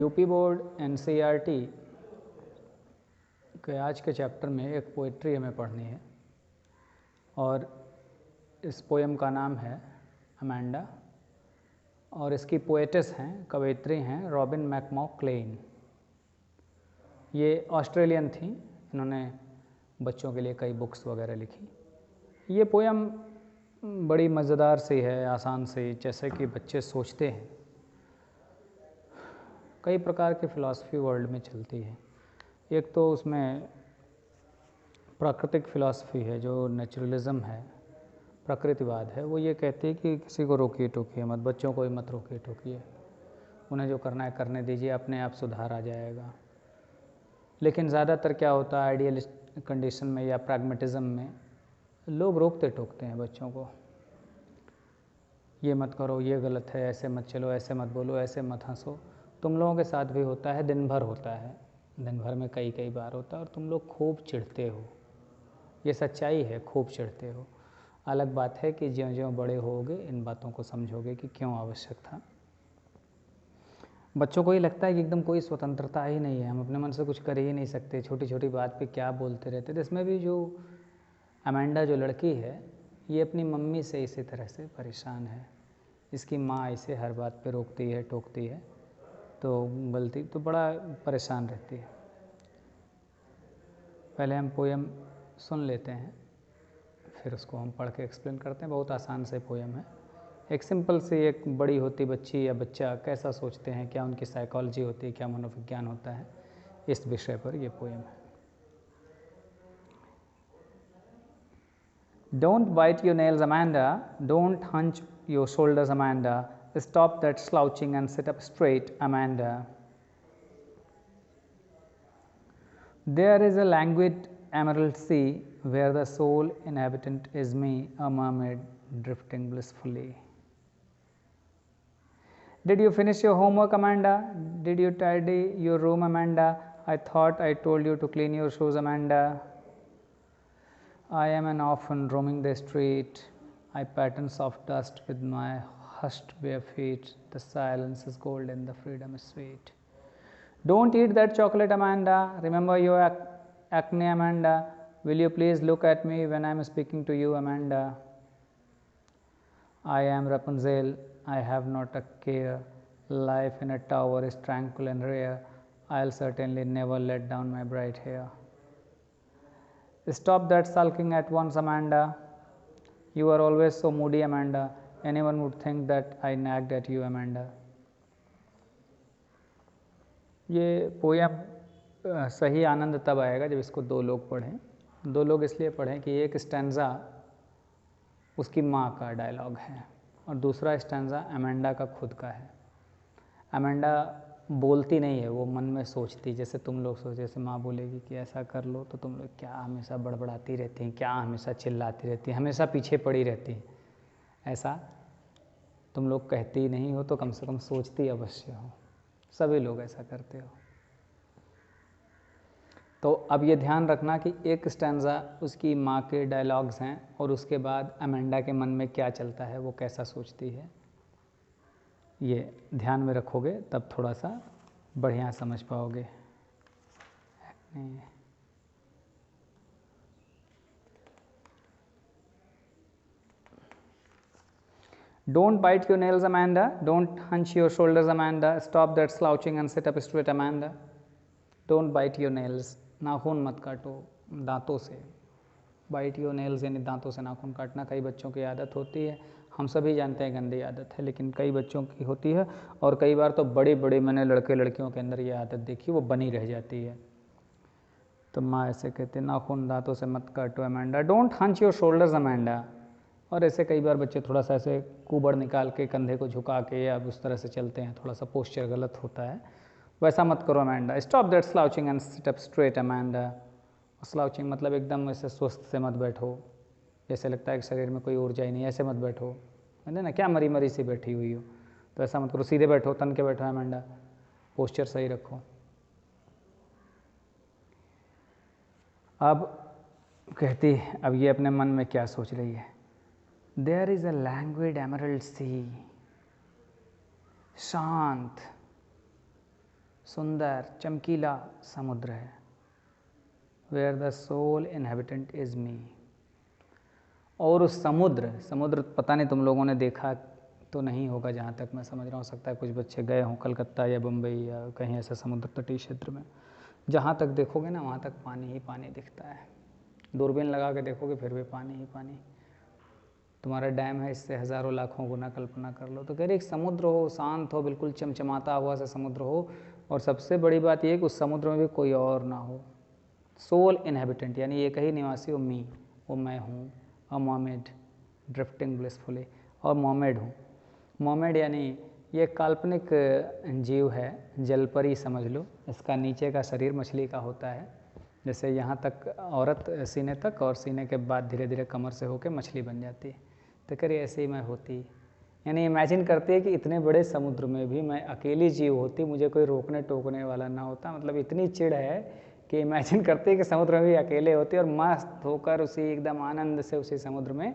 UP board NCERT के आज के चैप्टर में एक पोइट्री हमें पढ़नी है और इस पोएम का नाम है अमेंडा और इसकी पोएटेस हैं, कवयित्री हैं रॉबिन मैकमॉक्लेन। ये ऑस्ट्रेलियन थी, इन्होंने बच्चों के लिए कई बुक्स वगैरह लिखी। ये पोएम बड़ी मज़ेदार सी है, आसान सी, जैसे कि बच्चे सोचते हैं। कई प्रकार की फ़िलॉसफी वर्ल्ड में चलती है। एक तो उसमें प्राकृतिक फ़िलॉसफी है जो नेचुरलिज़म है, प्रकृतिवाद है। वो ये कहती है कि किसी को रोकिए टोकिए मत, बच्चों को ही मत रोकिए टोकिए, उन्हें जो करना है करने दीजिए, अपने आप सुधार आ जाएगा। लेकिन ज़्यादातर क्या होता है आइडियल कंडीशन में या प्रैग्मेटिज़म में, लोग रोकते टोकते हैं बच्चों को। ये मत करो, ये गलत है, ऐसे मत चलो, ऐसे मत बोलो, ऐसे मत हंसो। तुम लोगों के साथ भी होता है, दिन भर होता है, दिन भर में कई कई बार होता है और तुम लोग खूब चिढ़ते हो। ये सच्चाई है, खूब चिढ़ते हो। अलग बात है कि ज्यों ज्यों बड़े होगे इन बातों को समझोगे कि क्यों आवश्यक था। बच्चों को ही लगता है कि एकदम कोई स्वतंत्रता ही नहीं है, हम अपने मन से कुछ कर ही नहीं सकते, छोटी छोटी बात पे क्या बोलते रहते। तो इसमें भी जो अमेंडा जो लड़की है, ये अपनी मम्मी से इसी तरह से परेशान है। इसकी माँ इसे हर बात पे रोकती है, टोकती है, तो गलती तो बड़ा परेशान रहती है। पहले हम पोएम सुन लेते हैं, फिर उसको हम पढ़ के एक्सप्लेन करते हैं। बहुत आसान से पोएम है। एक सिंपल सी, एक बड़ी होती बच्ची या बच्चा कैसा सोचते हैं, क्या उनकी साइकोलॉजी होती है, क्या मनोविज्ञान होता है, इस विषय पर यह पोएम है। Don't bite your nails, Amanda. Don't hunch your shoulders, Amanda. Stop that slouching and sit up straight, Amanda. There is a languid emerald sea where the sole inhabitant is me, a mermaid drifting blissfully. Did you finish your homework, Amanda? Did you tidy your room, Amanda? I thought I told you to clean your shoes, Amanda. I am an orphan roaming the street. I pattern soft dust with my hushed bare feet. The silence is golden, the freedom is sweet. Don't eat that chocolate, Amanda. Remember your acne, Amanda. Will you please look at me when I am speaking to you, Amanda? I am Rapunzel. I have not a care. Life in a tower is tranquil and rare. I'll certainly never let down my bright hair. Stop that sulking at once, Amanda. You are always so moody, Amanda. Anyone would think that I nagged at you, Amanda. ये poem सही आनंद तब आएगा जब इसको दो लोग पढ़ें। दो लोग इसलिए पढ़ें कि एक स्टैंजा उसकी माँ का डायलॉग है और दूसरा स्टैंजा अमेंडा का खुद का है। अमेंडा बोलती नहीं है, वो मन में सोचती, जैसे तुम लोग सोच, जैसे माँ बोलेगी कि ऐसा कर लो तो तुम लोग क्या हमेशा बड़बड़ाती रहती हैं, क्या हमेशा चिल्लाती रहती हैं, हमेशा पीछे पड़ी रहती हैं। ऐसा तुम लोग कहती नहीं हो तो कम से कम सोचती अवश्य हो। सभी लोग ऐसा करते हो। तो अब ये ध्यान रखना कि एक स्टैंजा उसकी माँ के डायलॉग्स हैं और उसके बाद अमेंडा के मन में क्या चलता है, वो कैसा सोचती है, ये ध्यान में रखोगे तब थोड़ा सा बढ़िया समझ पाओगे। Don't bite your nails, Amanda. Don't hunch your shoulders, Amanda. Stop that slouching and sit up straight, Amanda. Don't bite your nails. नाखून मत काटो दांतों से। Bite your nails यानी दांतों से नाखून काटना कई बच्चों की आदत होती है। हम सभी जानते हैं गंदी आदत है, लेकिन कई बच्चों की होती है और कई बार तो बड़े बड़े मैंने लड़के लड़कियों के अंदर ये आदत देखी, वो बनी रह जाती है। तो माँ ऐसे कहते नाखून दांतों से मत काटो Amanda. Don't hunch your shoulders Amanda. और ऐसे कई बार बच्चे थोड़ा सा ऐसे कुबड़ निकाल के कंधे को झुका के या उस तरह से चलते हैं, थोड़ा सा पोस्चर गलत होता है, वैसा मत करो Amanda. Stop that slouching and sit up straight Amanda. Slouching मतलब एकदम ऐसे स्वस्थ से मत बैठो, जैसे लगता है कि शरीर में कोई ऊर्जा ही नहीं, ऐसे मत बैठो, है ना, क्या मरी मरी सी बैठी हुई हो, तो ऐसा मत करो। सीधे बैठो, तन के बैठो अमेंडा, पोस्चर सही रखो। अब कहती, अब ये अपने मन में क्या सोच रही है। There is a languid emerald sea, शांत सुंदर चमकीला समुद्र है। Where the sole inhabitant is me. और उस समुद्र पता नहीं तुम लोगों ने देखा तो नहीं होगा, जहाँ तक मैं समझ रहा हूँ, सकता है कुछ बच्चे गए हों कलकत्ता या बम्बई या कहीं ऐसा समुद्र तटीय क्षेत्र में। जहाँ तक देखोगे ना वहाँ तक पानी ही पानी दिखता है। दूरबीन लगा के देखोगे फिर भी पानी ही पानी। तुम्हारा डैम है, इससे हज़ारों लाखों गुना कल्पना कर लो। तो कह रही एक समुद्र हो, शांत हो, बिल्कुल चमचमाता हुआ सा समुद्र हो, और सबसे बड़ी बात यह कि उस समुद्र में भी कोई और ना हो। सोल इनहेबिटेंट यानी एक ही निवासी हो, मी, वो मैं हूँ। अ मॉमेड ड्रिफ्टिंग ब्लिसफुली, और मॉमेड हूँ। मॉमेड यानी ये काल्पनिक जीव है, जलपरी समझ लो। इसका नीचे का शरीर मछली का होता है, जैसे यहाँ तक औरत सीने तक, और सीने के बाद धीरे धीरे कमर से होकर मछली बन जाती है। तो करिए ऐसे ही मैं होती, यानी इमेजिन करती है कि इतने बड़े समुद्र में भी मैं अकेली जीव होती, मुझे कोई रोकने टोकने वाला ना होता। मतलब इतनी चिढ़ है कि इमेजिन करती है कि समुद्र में भी अकेले होती और मस्त होकर उसी एकदम आनंद से उसी समुद्र में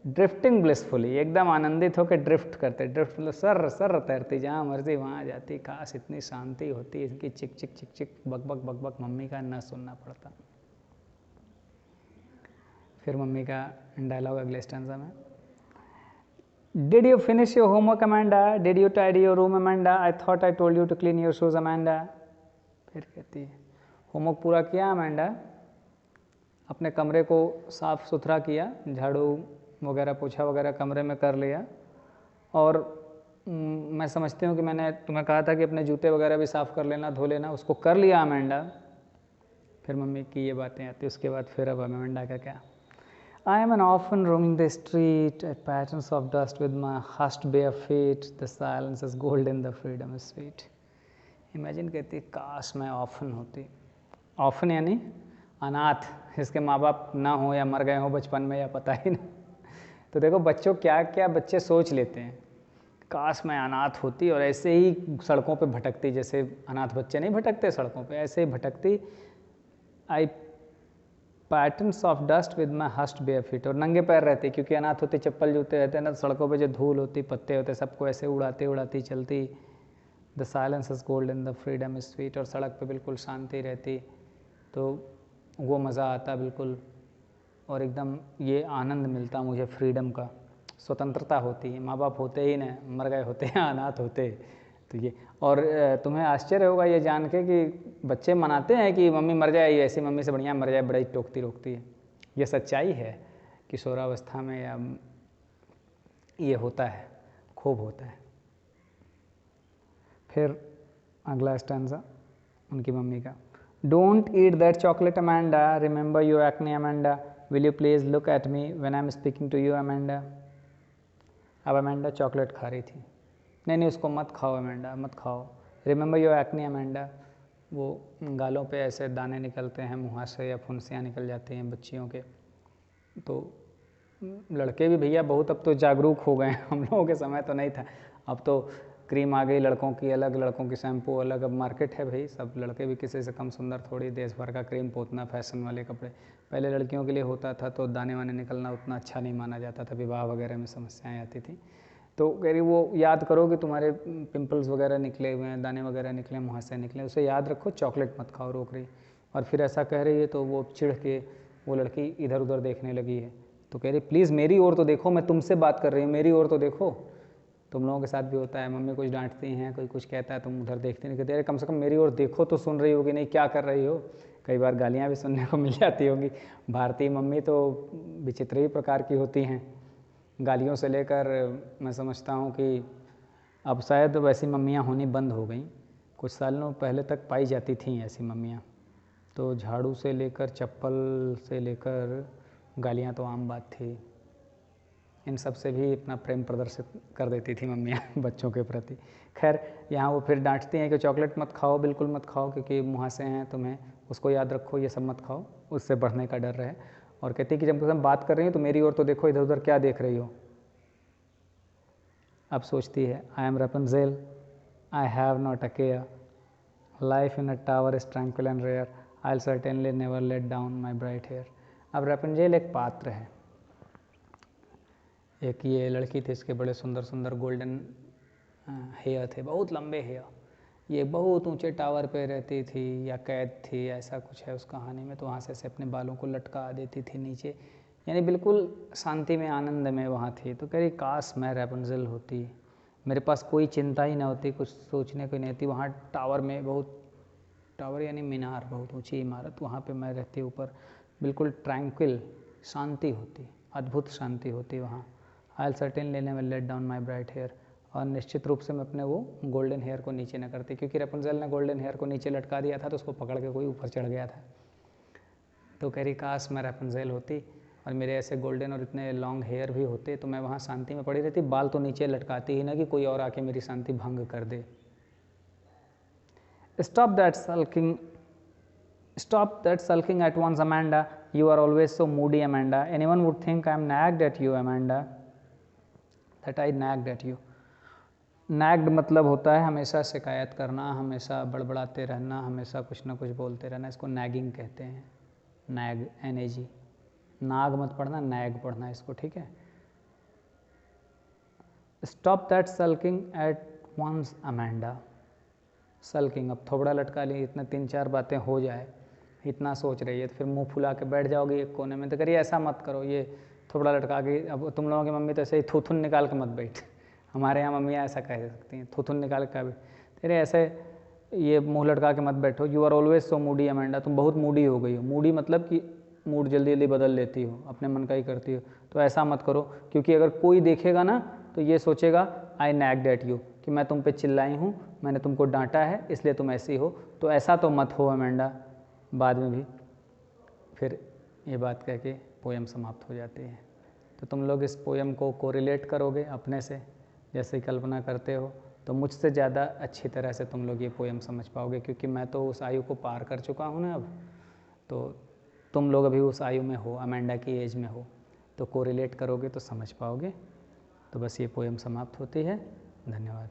ड्रिफ्टिंग ब्लिसफुली, एकदम आनंदित होकर ड्रिफ्ट करते। ड्रिफ्ट मतलब सर सर तैरती, जहाँ मर्जी वहाँ जाती। काश इतनी शांति होती, इनकी चिक चिक चिक चिक बक बक बक बक मम्मी का न सुनना पड़ता। फिर मम्मी का डायलॉग अगले स्टैंजा में, did you finish your homework Amanda, did you tidy your room Amanda, I thought I told you to clean your shoes Amanda. फिर कहती है होमवर्क पूरा किया अमेंडा, अपने कमरे को साफ़ सुथरा किया, झाड़ू वगैरह पोछा वगैरह कमरे में कर लिया, और मैं समझती हूँ कि मैंने तुम्हें कहा था कि अपने जूते वगैरह भी साफ़ कर लेना, धो लेना, उसको कर लिया अमेंडा। फिर मम्मी की ये बातें आती। उसके बाद फिर अब अमेंडा का क्या, I am an orphan roaming the street at patterns of dust with my hushed bare feet, the silence is golden, the freedom is sweet. Imagine कहती काश मैं ऑफन होती। ऑफन यानी अनाथ, जिसके माँ बाप ना हो या मर गए हो बचपन में या पता ही नहीं। तो देखो बच्चों क्या क्या बच्चे सोच लेते हैं, काश मैं अनाथ होती और ऐसे ही सड़कों पे भटकती, जैसे अनाथ बच्चे नहीं भटकते सड़कों पे, ऐसे ही भटकती। I patterns of dust with my हस्ट बेयर फीट, और नंगे पैर रहते, क्योंकि अनाथ होते चप्पल जूते रहते हैं ना, सड़कों पे जो धूल होती, पत्ते होते, सबको ऐसे उड़ाती उड़ाती चलती। The silence is golden, the freedom is sweet, और सड़क पे बिल्कुल शांति रहती, तो वो मज़ा आता बिल्कुल, और एकदम ये आनंद मिलता मुझे फ्रीडम का, स्वतंत्रता होती है। माँ बाप होते ही ना, मर गए होते हैं, अनाथ होते, तो ये। और तुम्हें आश्चर्य होगा ये जान के कि बच्चे मनाते हैं कि मम्मी मर जाए, ऐसी मम्मी से बढ़िया मर जाए, बड़ी टोकती रोकती है। ये सच्चाई है, किशोरावस्था में या ये होता है, खूब होता है। फिर अगला स्टैंजा उनकी मम्मी का, don't eat that chocolate Amanda, remember your acne Amanda, will you please look at me when I am speaking to you Amanda. अब अमेंडा चॉकलेट खा रही थी। नहीं उसको मत खाओ अमेंडा, मत खाओ। रिमेंबर योर एक्ने अमेंडा, वो गालों पे ऐसे दाने निकलते हैं, मुहासे या फुंसियाँ निकल जाती हैं बच्चियों के। तो लड़के भी भैया बहुत अब तो जागरूक हो गए हैं, हम लोगों के समय तो नहीं था। अब तो क्रीम आ गई लड़कों की अलग, लड़कों की शैम्पू अलग, अब मार्केट है भाई, सब लड़के भी किसी से कम सुंदर थोड़ी, देश भर का क्रीम पोतना, फैशन वाले कपड़े। पहले लड़कियों के लिए होता था तो दाने वाने निकलना उतना अच्छा नहीं माना जाता था, विवाह वगैरह में समस्याएँ आती थी। तो कह रही वो याद करो कि तुम्हारे पिंपल्स वगैरह निकले हुए हैं, दाने वगैरह निकले, मुहासे निकले, उसे याद रखो, चॉकलेट मत खाओ, रोक रही। और फिर ऐसा कह रही है तो वो चिढ़ के वो लड़की इधर उधर देखने लगी है। तो कह रही प्लीज़ मेरी ओर तो देखो, मैं तुमसे बात कर रही हूँ, मेरी ओर तो देखो। तुम लोगों के साथ भी होता है, मम्मी कुछ डांटती हैं, कोई कुछ कहता है, तुम उधर देखते नहीं, कहते अरे कम से कम मेरी ओर देखो तो, सुन रही होगी नहीं, क्या कर रही हो। कई बार गालियाँ भी सुनने को मिल जाती होंगी। भारतीय मम्मी तो विचित्र ही प्रकार की होती हैं, गालियों से लेकर मैं समझता हूँ कि अब शायद वैसी मम्मियाँ होनी बंद हो गई। कुछ सालों पहले तक पाई जाती थीं ऐसी मम्मियाँ, तो झाड़ू से लेकर चप्पल से लेकर गालियाँ तो आम बात थी। इन सब से भी अपना प्रेम प्रदर्शित कर देती थी मम्मियाँ बच्चों के प्रति। खैर यहाँ वो फिर डांटती हैं कि चॉकलेट मत खाओ, बिल्कुल मत खाओ, क्योंकि मुहासे हैं तुम्हें, उसको याद रखो, ये सब मत खाओ, उससे बढ़ने का डर रहे। और कहती है कि जब तुम बात कर रही हो तो मेरी ओर तो देखो, इधर उधर क्या देख रही हो। अब सोचती है I am Rapunzel, I have not a care, life in a tower is tranquil and rare, I will certainly never let down my bright hair. अब रैपुंज़ेल एक पात्र है, एक ये लड़की थी, इसके बड़े सुंदर सुंदर गोल्डन हेयर थे, बहुत लंबे हेयर, ये बहुत ऊंचे टावर पे रहती थी या कैद थी, ऐसा कुछ है उस कहानी में, तो वहाँ से अपने बालों को लटका देती थी नीचे, यानी बिल्कुल शांति में आनंद में वहाँ थी। तो कह रही काश मैं रेपुंजल होती, मेरे पास कोई चिंता ही ना होती, कुछ सोचने को नहीं होती। वहाँ टावर में बहुत, टावर यानी मीनार, बहुत ऊंची इमारत, वहाँ पे मैं रहती ऊपर, बिल्कुल ट्रैंक्विल, शांति होती, अद्भुत शांति होती वहाँ। I will certainly never let down my bright hair, और निश्चित रूप से मैं अपने वो गोल्डन हेयर को नीचे न करती, क्योंकि रेपुंजल ने गोल्डन हेयर को नीचे लटका दिया था तो उसको पकड़ के कोई ऊपर चढ़ गया था। तो कह रही काश मैं रेपुंजल होती और मेरे ऐसे गोल्डन और इतने लॉन्ग हेयर भी होते, तो मैं वहाँ शांति में पड़ी रहती, बाल तो नीचे लटकाती ही ना कि कोई और आके मेरी शांति भंग कर दे। Stop that sulking at once, Amanda. You are always so moody, Amanda. Anyone would think I am nagged at you, Amanda. That I nagged at you. Nagged मतलब होता है हमेशा शिकायत करना, हमेशा बड़बड़ाते रहना, हमेशा कुछ ना कुछ बोलते रहना, इसको nagging कहते हैं। nag, NAG, नाग मत पढ़ना, nag पढ़ना इसको, ठीक है। Stop that sulking at once, Amanda. Sulking, अब थोबड़ा लटका ली, इतना 3-4 बातें हो जाए, इतना सोच रही है, तो फिर मुंह फुला के बैठ जाओगी एक कोने में। तो करिए ऐसा मत करो, ये थोबड़ा लटका के, अब तुम लोगों की मम्मी तो ऐसे ही थूथुन निकाल के मत बैठ, हमारे यहाँ मम्मियाँ ऐसा कह सकती हैं, थूथुन निकाल के भी, तेरे ऐसे ये मुंह लटका के मत बैठो। You are always so moody Amanda, तुम बहुत मूडी हो गई हो। मूडी मतलब कि मूड जल्दी जल्दी बदल लेती हो, अपने मन का ही करती हो, तो ऐसा मत करो, क्योंकि अगर कोई देखेगा ना तो ये सोचेगा आई नैग्ड एट यू, कि मैं तुम पे चिल्लाई हूँ, मैंने तुमको डांटा है इसलिए तुम ऐसी हो। तो ऐसा तो मत हो अमेंडा। बाद में भी फिर ये बात कह के पोयम समाप्त हो जाती है। तो तुम लोग इस पोयम को कोरिलेट करोगे अपने से, जैसे कल्पना करते हो, तो मुझसे ज़्यादा अच्छी तरह से तुम लोग ये पोयम समझ पाओगे, क्योंकि मैं तो उस आयु को पार कर चुका हूँ ना अब, तो तुम लोग अभी उस आयु में हो, अमेंडा की एज में हो, तो कोरिलेट करोगे तो समझ पाओगे। तो बस ये पोयम समाप्त होती है। धन्यवाद।